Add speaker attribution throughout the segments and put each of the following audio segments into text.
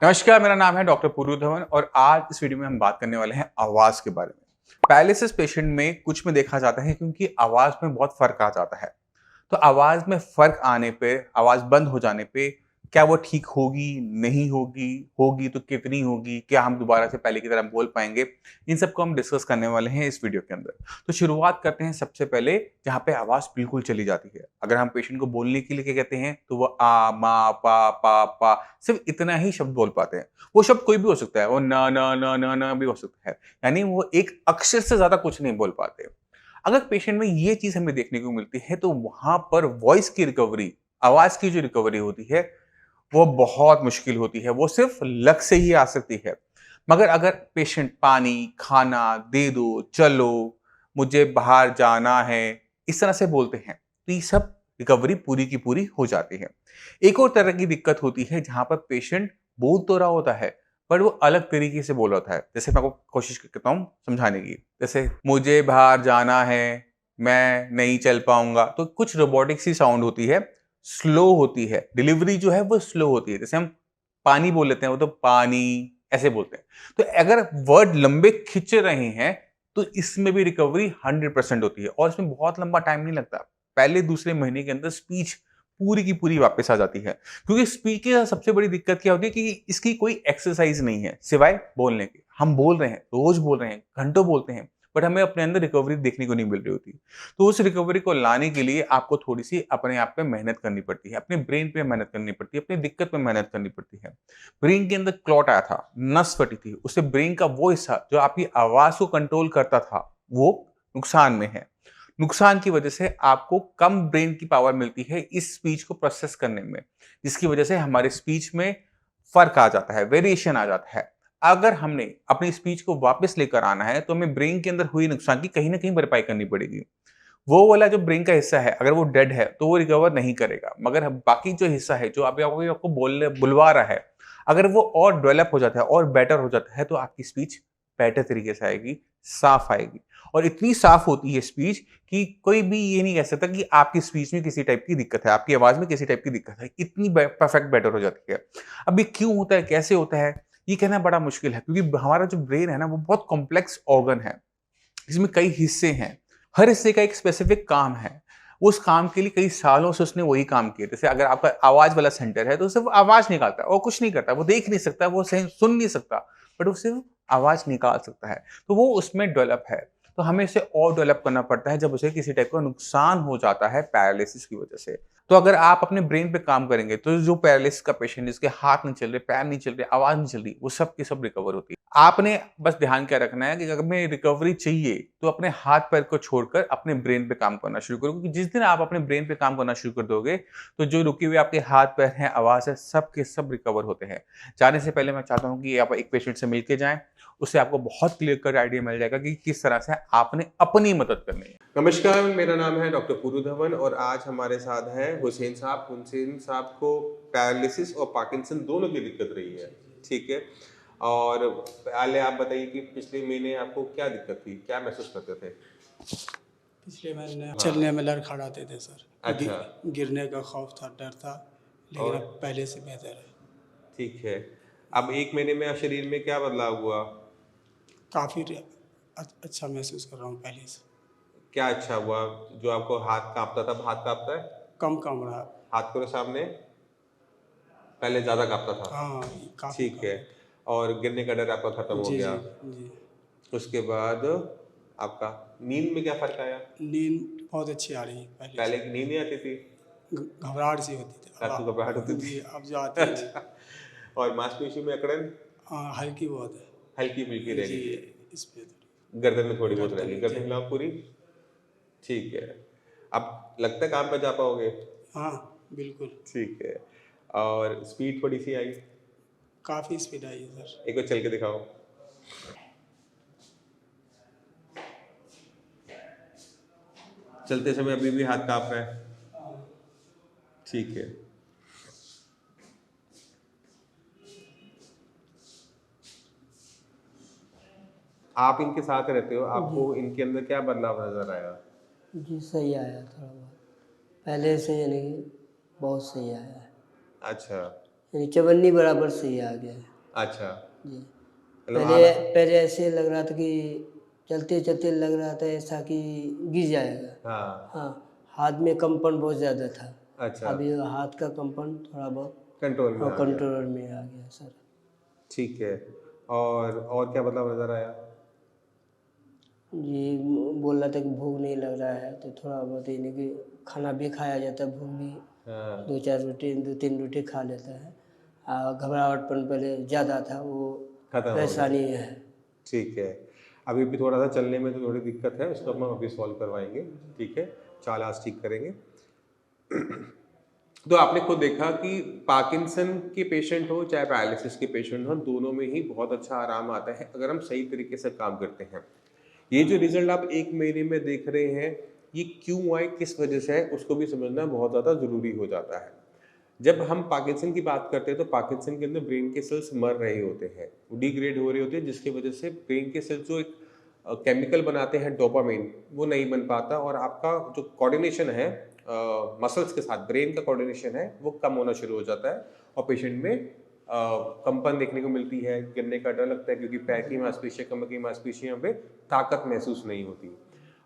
Speaker 1: नमस्कार, मेरा नाम है डॉक्टर पूरू धवन और आज इस वीडियो में हम बात करने वाले हैं आवाज के बारे में। पैरालिसिस पेशेंट में कुछ में देखा जाता है क्योंकि आवाज में बहुत फर्क आ जाता है। तो आवाज में फर्क आने पे, आवाज बंद हो जाने पे क्या वो ठीक होगी, नहीं होगी, होगी तो कितनी होगी, क्या हम दोबारा से पहले की तरह बोल पाएंगे? इन सबको हम डिस्कस करने वाले हैं इस वीडियो के अंदर। तो शुरुआत करते हैं सबसे पहले जहाँ पे आवाज बिल्कुल चली जाती है। अगर हम पेशेंट को बोलने के लिए क्या कहते हैं तो वो आ, मा, पा सिर्फ इतना ही शब्द बोल पाते हैं। वो शब्द कोई भी हो सकता है, वो न भी हो सकता है। यानी वो एक अक्षर से ज्यादा कुछ नहीं बोल पाते। अगर पेशेंट में ये चीज हमें देखने को मिलती है तो वहां पर वॉइस की रिकवरी, आवाज की जो रिकवरी होती है वो बहुत मुश्किल होती है। वो सिर्फ लक से ही आ सकती है। मगर अगर पेशेंट पानी, खाना दे दो, चलो, मुझे बाहर जाना है, इस तरह से बोलते हैं तो ये सब रिकवरी पूरी की पूरी हो जाती है। एक और तरह की दिक्कत होती है जहां पर पेशेंट बोल तो रहा होता है पर वो अलग तरीके से बोल रहा है। जैसे मैं आपको कोशिश करता हूँ समझाने की। जैसे मुझे बाहर जाना है, मैं नहीं चल पाऊंगा, तो कुछ रोबोटिक सी साउंड होती है, स्लो होती है, डिलीवरी जो है वो स्लो होती है। जैसे हम पानी बोल लेते हैं, वो तो पानी ऐसे बोलते हैं। तो अगर वर्ड लंबे खिंच रहे हैं तो इसमें भी रिकवरी 100% होती है और इसमें बहुत लंबा टाइम नहीं लगता। पहले दूसरे महीने के अंदर स्पीच पूरी की पूरी वापस आ जाती है। क्योंकि स्पीच की सबसे बड़ी दिक्कत क्या होती है कि इसकी कोई एक्सरसाइज नहीं है सिवाय बोलने की। हम बोल रहे हैं, रोज बोल रहे हैं, घंटों बोलते हैं, बट हमें अपने अंदर रिकवरी देखने को नहीं मिल रही होती। तो उस रिकवरी को लाने के लिए आपको थोड़ी सी अपने आप पे मेहनत करनी पड़ती है, अपने ब्रेन पे मेहनत करनी पड़ती है, अपनी दिक्कत पे मेहनत करनी पड़ती है। ब्रेन के अंदर क्लॉट आया था, नस फटी थी, उससे ब्रेन का वो हिस्सा जो आपकी आवाज को कंट्रोल करता था वो नुकसान में है। नुकसान की वजह से आपको कम ब्रेन की पावर मिलती है इस स्पीच को प्रोसेस करने में, जिसकी वजह से हमारे स्पीच में फर्क आ जाता है, वेरिएशन आ जाता है। अगर हमने अपनी स्पीच को वापस लेकर आना है तो हमें ब्रेन के अंदर हुई नुकसान की कहीं ना कहीं भरपाई करनी पड़ेगी। वो वाला जो ब्रेन का हिस्सा है अगर वो डेड है तो वो रिकवर नहीं करेगा, मगर बाकी जो हिस्सा है जो आपको बोलने बुलवा रहा है, अगर वो और डेवलप हो जाता है और बेटर हो जाता है तो आपकी स्पीच बेटर तरीके से आएगी, साफ आएगी। और इतनी साफ होती है स्पीच कि कोई भी ये नहीं कह सकता कि आपकी स्पीच में किसी टाइप की दिक्कत है, आपकी आवाज में किसी टाइप की दिक्कत है। इतनी परफेक्ट बेटर हो जाती है। अब ये क्यों होता है, कैसे होता है, ये कहना बड़ा मुश्किल है क्योंकि हमारा जो ब्रेन है ना वो बहुत कॉम्प्लेक्स ऑर्गन है। इसमें कई हिस्से हैं, हर हिस्से का एक स्पेसिफिक काम है। उस काम के लिए कई सालों से उसने वही काम किया। जैसे अगर आपका आवाज वाला सेंटर है तो सिर्फ आवाज निकालता है और कुछ नहीं करता, वो देख नहीं सकता, वो सही सुन नहीं सकता, बट वो सिर्फ आवाज निकाल सकता है। तो वो उसमें डेवलप है। तो हमें इसे और डेवलप करना पड़ता है जब उसे किसी टाइप का नुकसान हो जाता है पैरालिसिस की वजह से। तो अगर आप अपने ब्रेन पे काम करेंगे तो जो पैरालिसिस का पेशेंट, जिसके हाथ नहीं चल रहे, पैर नहीं चल रहे, आवाज नहीं चल रही, वो सब की सब रिकवर होती है। आपने बस ध्यान क्या रखना है कि अगर हमें रिकवरी चाहिए तो अपने हाथ पैर को छोड़कर अपने ब्रेन पे काम करना शुरू करो, क्योंकि जिस दिन आप अपने ब्रेन पे काम करना शुरू कर दोगे तो जो रुके हुए आपके हाथ पैर हैं, आवाज है, सब के सब रिकवर होते हैं। जाने से पहले मैं चाहता हूँ कि आप एक पेशेंट से मिलके जाएं, उससे आपको बहुत क्लियर कट आइडिया मिल जाएगा कि किस तरह से आपने अपनी मदद करनी है।
Speaker 2: नमस्कार, मेरा नाम है डॉक्टर पूरू धवन और आज हमारे साथ हैं हुसैन साहब। हुसैन साहब को पैरालिसिस और पार्किंसन दोनों की दिक्कत रही है। ठीक है। और पहले आप बताइए कि पिछले महीने आपको क्या दिक्कत थी, क्या महसूस करते थे?
Speaker 3: पिछले महीने
Speaker 2: हाँ।
Speaker 3: चलने में लड़खड़ाते थे सर।
Speaker 2: अच्छा।
Speaker 3: गिरने का खौफ था, डर था, लेकिन
Speaker 2: और
Speaker 3: अब पहले से बेहतर है।
Speaker 2: ठीक है। अब 1 महीने में शरीर में क्या बदलाव हुआ?
Speaker 3: काफ़ी अच्छा महसूस कर रहा हूँ पहले से।
Speaker 2: क्या अच्छा हुआ? जो आपको हाथ काँपता था, अब हाथ काँपता है?
Speaker 3: कम कम रहा।
Speaker 2: हाथ करो सामने। पहले ज़्यादा काँपता था।
Speaker 3: हाँ, काफ़ी
Speaker 2: ठीक
Speaker 3: कम।
Speaker 2: है। और गिरने का डर आपका खत्म हो
Speaker 3: जी
Speaker 2: गया।
Speaker 3: जी जी।
Speaker 2: उसके बाद आपका नींद में क्या फ़र्क आया?
Speaker 3: नींद बहुत अच्छी आ रही है पहले
Speaker 2: पहले
Speaker 3: से।
Speaker 2: की नींद नहीं आती थी?
Speaker 3: घबराहट सी होती थी,
Speaker 2: रात को घबराहट होती
Speaker 3: जी
Speaker 2: थी?
Speaker 3: अब जो आती ही नहीं।
Speaker 2: अच्छा। और मांसपेशियों में अकड़न?
Speaker 3: हाँ, हल्की बहुत है।
Speaker 2: हल्की-फुल्की रह
Speaker 3: जी,
Speaker 2: गई है।
Speaker 3: इस पे
Speaker 2: गर्दन में थोड़ी बहुत रह
Speaker 3: गर्दन
Speaker 2: गई।
Speaker 3: में जी।
Speaker 2: गर्दन हिलाओ पूरी। ठीक है। अब लगता है काम पे जा पाओगे?
Speaker 3: हाँ, बिल्कुल।
Speaker 2: ठीक है। और स्पीड थोड़ी-सी आई?
Speaker 3: काफ़ी स्पीड आई है सर।
Speaker 2: एक बार चल के दिखाओ। चलते समय अभी भी हाथ काँप रहा है? ठीक है। आप इनके साथ रहते हो, आपको इनके अंदर क्या बदलाव नज़र आया?
Speaker 4: जी सही आया थोड़ा बहुत, पहले से यानी कि बहुत सही आया है।
Speaker 2: अच्छा।
Speaker 4: यानी चवन्नी बराबर सही आ गया है
Speaker 2: अच्छा,
Speaker 4: जी।
Speaker 2: मतलब
Speaker 4: पहले ऐसे लग रहा था कि चलते चलते लग रहा था ऐसा कि गिर जाएगा।
Speaker 2: हाँ,
Speaker 4: हाँ, हाथ में कंपन बहुत ज़्यादा था।
Speaker 2: अच्छा,
Speaker 4: अभी हाथ का कंपन थोड़ा बहुत
Speaker 2: कंट्रोल में आ गया।
Speaker 4: कंट्रोल में आ गया सर।
Speaker 2: ठीक है। और क्या बदलाव नज़र आया?
Speaker 4: जी बोल रहा था कि भूख नहीं लग रहा है, तो थोड़ा बहुत यानी कि खाना भी खाया जाता है, भूख भी
Speaker 2: हाँ,
Speaker 4: 2-3 रोटी खा लेता है। घबराहटपन पहले ज़्यादा था, वो
Speaker 2: खत्म हो गया।
Speaker 4: परेशानी है।
Speaker 2: ठीक है। अभी भी थोड़ा सा चलने में तो थोड़ी दिक्कत है, उसको हम अभी सॉल्व करवाएंगे। ठीक है, चाल आज ठीक करेंगे। तो आपने खुद देखा कि पार्किंसन के पेशेंट हो चाहे पैरालिसिस के पेशेंट हो, दोनों में ही बहुत अच्छा आराम आता है अगर हम सही तरीके से काम करते हैं। ये जो रिजल्ट आप 1 महीने में देख रहे हैं, ये क्यों आए, किस वजह से है, उसको भी समझना बहुत ज़्यादा ज़रूरी हो जाता है। जब हम पार्किंसन की बात करते हैं तो पार्किंसन के अंदर ब्रेन के सेल्स मर रहे होते हैं, वो डिग्रेड हो रहे होते हैं, जिसकी वजह से ब्रेन के सेल्स जो एक केमिकल बनाते हैं डोपामाइन, वो नहीं बन पाता और आपका जो कोऑर्डिनेशन है मसल्स के साथ, ब्रेन का कोऑर्डिनेशन है, वो कम होना शुरू हो जाता है और पेशेंट में कंपन देखने को मिलती है, गिरने का डर लगता है क्योंकि पैर की मांसपेशियां, कमर की मांसपेशियां पे ताकत महसूस नहीं होती।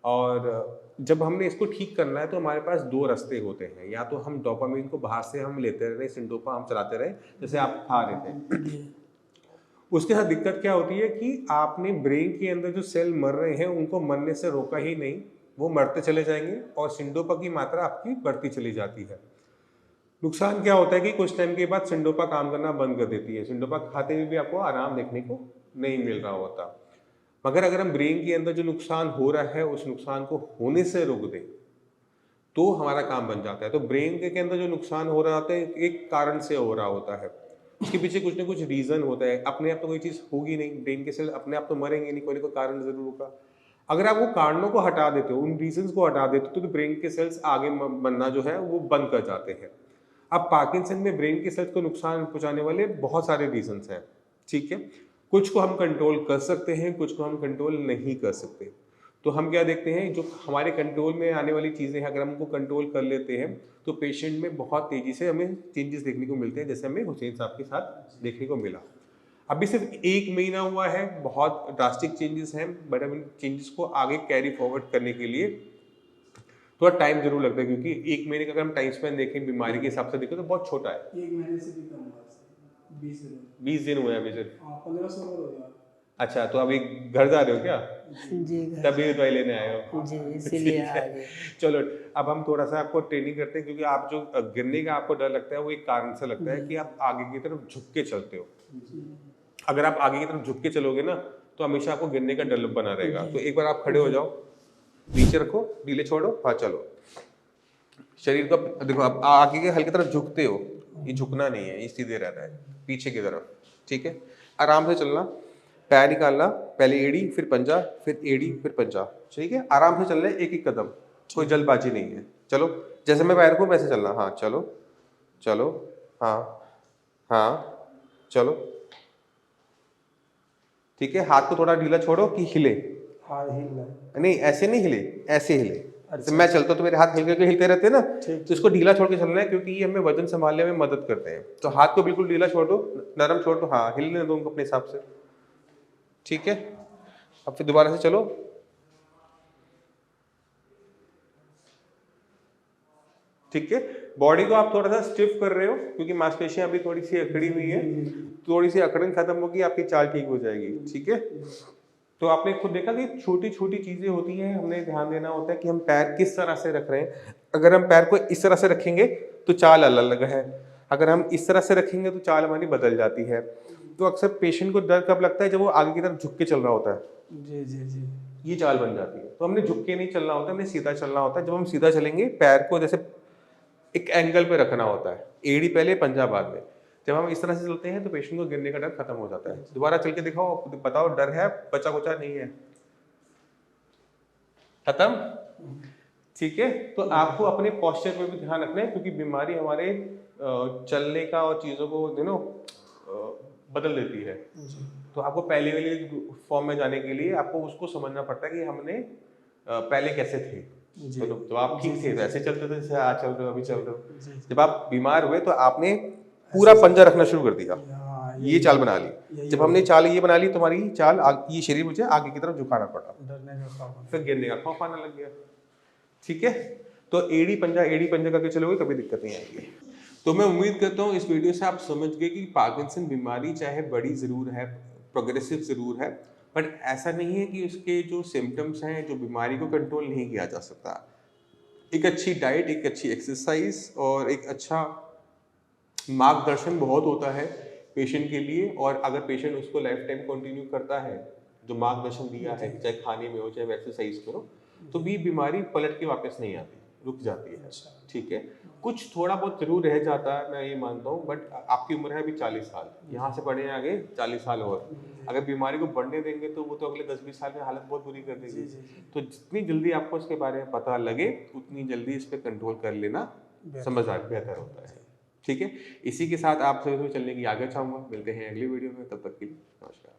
Speaker 2: और जब हमने इसको ठीक करना है तो हमारे पास 2 रास्ते होते हैं, या तो हम डोपामाइन को बाहर से हम लेते रहे, सिंडोपा हम चलाते रहे, जैसे आप खा रहे थे। उसके साथ दिक्कत क्या होती है कि आपने ब्रेन के अंदर जो सेल मर रहे हैं उनको मरने से रोका ही नहीं, वो मरते चले जाएंगे और सिंडोपा की मात्रा आपकी बढ़ती चली जाती है। नुकसान क्या होता है कि कुछ टाइम के बाद सिंडोपा काम करना बंद कर देती है, सिंडोपा खाते हुए भी आपको आराम देखने को नहीं मिल रहा होता। मगर अगर हम ब्रेन के अंदर जो नुकसान हो रहा है उस नुकसान को होने से रोक दें तो हमारा काम बन जाता है। तो ब्रेन के अंदर जो नुकसान हो रहा होता है एक कारण से हो रहा होता है, उसके पीछे कुछ ना कुछ रीजन होता है। अपने आप तो कोई चीज़ होगी नहीं, ब्रेन के सेल अपने आप तो मरेंगे नहीं, कोई ना कोई कारण जरूर होगा। अगर आप वो कारणों को हटा देते हो, उन रीजंस को हटा देते हो, तो ब्रेन के सेल्स आगे बनना जो है वो बंद कर जाते हैं। अब पार्किंसन में ब्रेन के सेल्स को नुकसान पहुंचाने वाले बहुत सारे रीजंस हैं, ठीक है। कुछ को हम कंट्रोल कर सकते हैं, कुछ को हम कंट्रोल नहीं कर सकते। तो हम क्या देखते हैं, जो हमारे कंट्रोल में आने वाली चीज़ें हैं अगर हम उनको कंट्रोल कर लेते हैं तो पेशेंट में बहुत तेज़ी से हमें चेंजेस देखने को मिलते हैं, जैसे हमें हुसैन साहब के साथ देखने को मिला। अभी सिर्फ 1 महीना हुआ है, बहुत ड्रास्टिक चेंजेस हैं, बट हम इन चेंजेस को आगे कैरी फॉरवर्ड करने के लिए थोड़ा टाइम जरूर लगता है, क्योंकि 1 महीने का अगर हम टाइम स्पेन देखें बीमारी के हिसाब से देखें तो बहुत छोटा है।
Speaker 3: 1 महीने से भी कम हुआ, 20 दिन।
Speaker 2: 20 दिन हुए अभी सिर्फ।
Speaker 3: 1500 हो गया।
Speaker 2: अच्छा, तो अभी घर जा रहे हो क्या?
Speaker 4: जी घर
Speaker 2: तभी दवाई लेने आए हो?
Speaker 4: जी इसीलिए आ गए।
Speaker 2: चलो, अब हम थोड़ा सा आपको ट्रेनिंग करते हैं, क्योंकि आप जो गिरने का आपको डर लगता है वो एक कारण से लगता है कि आप आगे की तरफ झुक के चलते हो। अगर आप आगे की तरफ झुक के चलोगे ना तो हमेशा आपको गिरने का डर बना रहेगा। तो एक बार आप खड़े हो जाओ, नीचे रखो, ढीले छोड़ो, हाँ चलो। शरीर को देखो, आप आगे के हल्की तरफ झुकते हो, ये झुकना नहीं है, ये सीधे रहना है पीछे की तरफ, ठीक है। आराम से चलना, पैर निकालना, पहले एड़ी फिर पंजा, फिर एड़ी फिर पंजा, ठीक है। आराम से चलना है, एक एक कदम, कोई जल्दबाजी नहीं है। चलो, जैसे मैं पैर को वैसे चलना, हाँ चलो चलो, हाँ हाँ चलो, ठीक है। हाथ को थोड़ा ढीला छोड़ो कि हिले,
Speaker 3: हाँ हिल रहा है।
Speaker 2: नहीं ऐसे नहीं हिले, ऐसे हिले।
Speaker 3: अच्छा।
Speaker 2: तो मैं चलता तो मेरे हाथ हिल के हिलते रहते हैं ना,
Speaker 3: ठीक।
Speaker 2: तो इसको ढीला छोड़ के चलना है, क्योंकि ये हमें वजन संभालने में मदद करते हैं। तो हाथ को बिल्कुल ढीला छोड़ दो, नरम छोड़ दो, हाँ हिलने दो उनको अपने हिसाब से, ठीक है। अब फिर दोबारा से चलो, ठीक है। बॉडी को आप थोड़ा सा स्टिफ कर रहे हो क्योंकि मांसपेशियां अभी थोड़ी सी अकड़ी हुई है, थोड़ी सी अकड़न खत्म होगी, आपकी चाल ठीक हो जाएगी, ठीक है। तो आपने खुद देखा कि छोटी छोटी चीजें होती हैं, हमने ध्यान देना होता है कि हम पैर किस तरह से रख रहे हैं। अगर हम पैर को इस तरह से रखेंगे तो चाल अलग अलग है, अगर हम इस तरह से रखेंगे तो चाल हमारी बदल जाती है। तो अक्सर पेशेंट को डर कब लगता है, जब वो आगे की तरफ झुक के चल रहा होता है,
Speaker 3: जी जी जी।
Speaker 2: ये चाल बन जाती है। तो हमने झुक के नहीं चलना होता, हमने सीधा चलना होता है। जब हम सीधा चलेंगे, पैर को जैसे एक एंगल पे रखना होता है, एड़ी पहले पंजा बाद में। जब हम इस तरह से चलते हैं तो पेशेंट को गिरने का डर खत्म हो जाता है। दोबारा चल के दिखाओ, बताओ डर है, बचा कुचा नहीं है, खत्म, ठीक है। तो आपको अपने पोस्चर पे भी ध्यान रखना है, क्योंकि बीमारी हमारे चलने का और चीजों को बदल देती है। तो आपको पहले वाली फॉर्म में जाने के लिए आपको उसको समझना पड़ता है कि हमने पहले कैसे थे। तो आप ठीक थे, वैसे चलते थे जैसे आज चल रहे हो, अभी चल रहे हो। जब आप बीमार हुए तो आपने पूरा पंजा रखना शुरू कर दिया,
Speaker 3: हाँ,
Speaker 2: ये चाल बना ली। जब हमने चाल ये बना ली, तुम्हारी चाल ये शरीर मुझे आगे की तरफ झुकाना पड़ा,
Speaker 3: डरने का खौफ।
Speaker 2: फिर गिरने का खौफ आने लग गया। ठीक है, तो एड़ी पंजा करके चलोगे कभी दिक्कत नहीं आएगी। तो मैं उम्मीद करता हूँ इस वीडियो से आप समझ गए कि पार्किंसन बीमारी चाहे बड़ी ज़रूर है, प्रोग्रेसिव ज़रूर है, बट ऐसा नहीं है कि उसके जो सिम्टम्स हैं, जो बीमारी को कंट्रोल नहीं किया जा सकता। एक अच्छी डाइट, एक अच्छी एक्सरसाइज और एक अच्छा मार्गदर्शन बहुत होता है पेशेंट के लिए, और अगर पेशेंट उसको लाइफ टाइम कंटिन्यू करता है, जो मार्गदर्शन दिया है, चाहे खाने में हो चाहे एक्सरसाइज करो, तो भी बीमारी पलट के वापस नहीं आती, रुक जाती है। ठीक है, कुछ थोड़ा बहुत जरूर रह जाता है, मैं ये मानता हूँ, बट आपकी उम्र है अभी 40 साल, यहाँ से बढ़े आगे 40 साल और अगर बीमारी को बढ़ने देंगे तो वो तो अगले 10-20 साल में हालत बहुत बुरी कर देगी। तो जितनी जल्दी आपको इसके बारे में पता लगे उतनी जल्दी इस पर कंट्रोल कर लेना समझदार बेहतर होता है। ठीक है, इसी के साथ आप सभी चलने की आगे चाहूँगा। मिलते हैं अगली वीडियो में, तब तक के लिए नमस्कार।